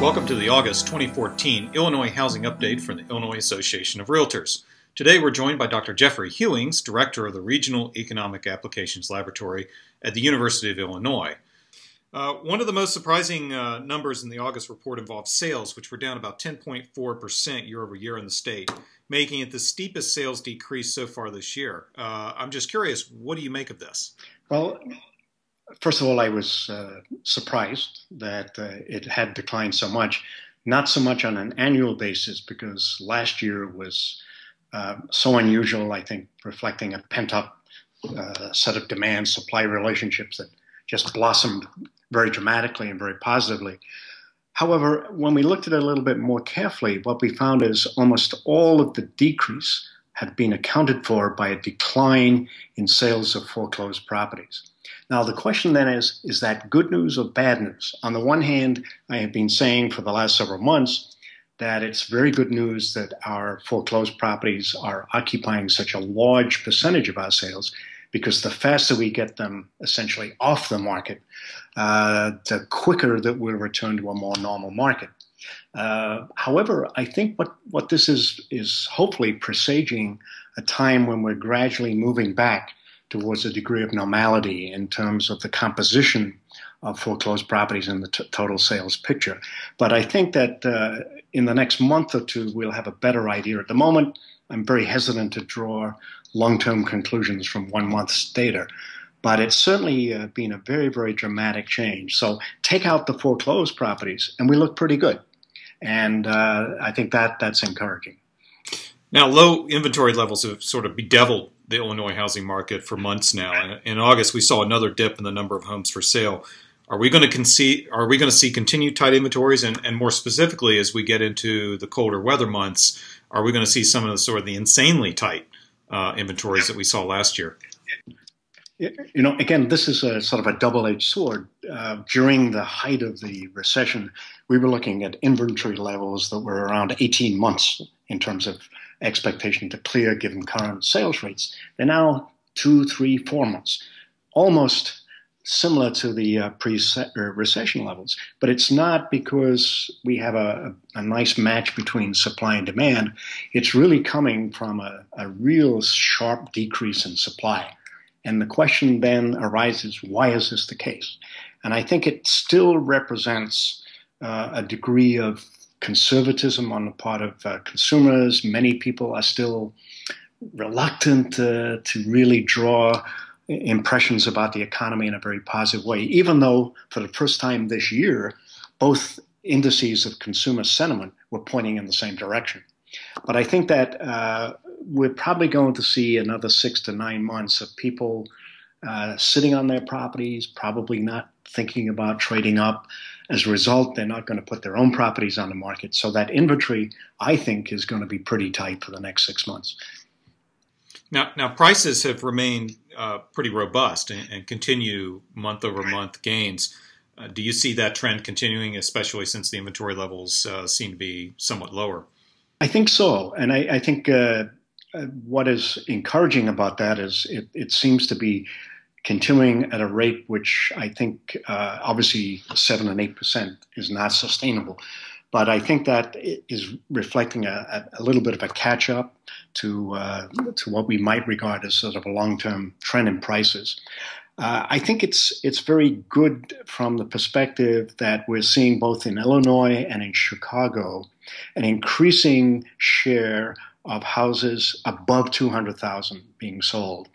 Welcome to the August 2014 Illinois Housing Update from the Illinois Association of REALTORS. Today we're joined by Dr. Geoffrey Hewings, Director of the Regional Economic Applications Laboratory at the University of Illinois. One of the most surprising numbers in the August report involved sales, which were down about 10.4% year over year in the state, making it the steepest sales decrease so far this year. I'm just curious, what do you make of this? Well, first of all, I was surprised that it had declined so much, not so much on an annual basis, because last year was so unusual, I think, reflecting a pent-up set of demand-supply relationships that just blossomed very dramatically and very positively. However, when we looked at it a little bit more carefully, what we found is almost all of the decrease had been accounted for by a decline in sales of foreclosed properties. Now, the question then is that good news or bad news? On the one hand, I have been saying for the last several months that it's very good news that our foreclosed properties are occupying such a large percentage of our sales, because the faster we get them essentially off the market, the quicker that we'll return to a more normal market. However, I think what this is hopefully presaging a time when we're gradually moving back towards a degree of normality in terms of the composition of foreclosed properties in the total sales picture. But I think that in the next month or two, we'll have a better idea. At the moment, I'm very hesitant to draw long-term conclusions from 1 month's data. But it's certainly been a very, very dramatic change. So take out the foreclosed properties, and we look pretty good. And I think that's encouraging. Now, low inventory levels have sort of bedeviled the Illinois housing market for months now. In August, we saw another dip in the number of homes for sale. Are we going to see continued tight inventories? And more specifically, as we get into the colder weather months, are we going to see some of the sort of the insanely tight inventories that we saw last year? You know, again, this is a sort of a double-edged sword. During the height of the recession, we were looking at inventory levels that were around 18 months in terms of expectation to clear given current sales rates. They're now 2, 3, 4 months, almost similar to the pre-recession levels. But it's not because we have a nice match between supply and demand. It's really coming from a real sharp decrease in supply. And the question then arises, why is this the case? And I think it still represents a degree of conservatism on the part of consumers. Many people are still reluctant to really draw impressions about the economy in a very positive way, even though for the first time this year, both indices of consumer sentiment were pointing in the same direction. But I think that we're probably going to see another 6 to 9 months of people sitting on their properties, probably not thinking about trading up. As a result, they're not going to put their own properties on the market. So that inventory, I think, is going to be pretty tight for the next 6 months. Now prices have remained pretty robust and continue month-over-month gains. Do you see that trend continuing, especially since the inventory levels seem to be somewhat lower? I think so. And I think what is encouraging about that is it seems to be continuing at a rate which I think obviously 7 and 8% is not sustainable. But I think that is reflecting a little bit of a catch-up to what we might regard as sort of a long-term trend in prices. I think it's very good from the perspective that we're seeing both in Illinois and in Chicago an increasing share of houses above $200,000 being sold.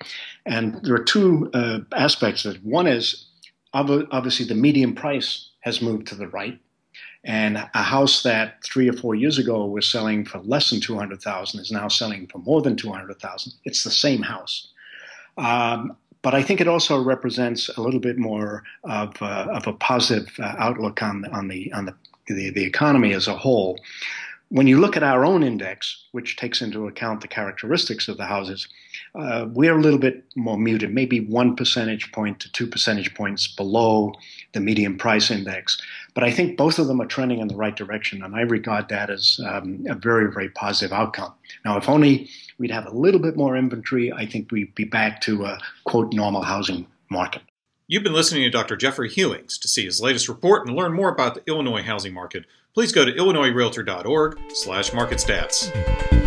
And there are two aspects of it. One is obviously the median price has moved to the right. And a house that 3 or 4 years ago was selling for less than $200,000 is now selling for more than $200,000. It's the same house. But I think it also represents a little bit more of a positive outlook on the economy as a whole. When you look at our own index, which takes into account the characteristics of the houses, we're a little bit more muted, maybe 1 percentage point to 2 percentage points below the median price index. But I think both of them are trending in the right direction, and I regard that as a very, very positive outcome. Now, if only we'd have a little bit more inventory, I think we'd be back to a, quote, normal housing market. You've been listening to Dr. Geoffrey Hewings. To see his latest report and learn more about the Illinois housing market, please go to illinoisrealtor.org/marketstats.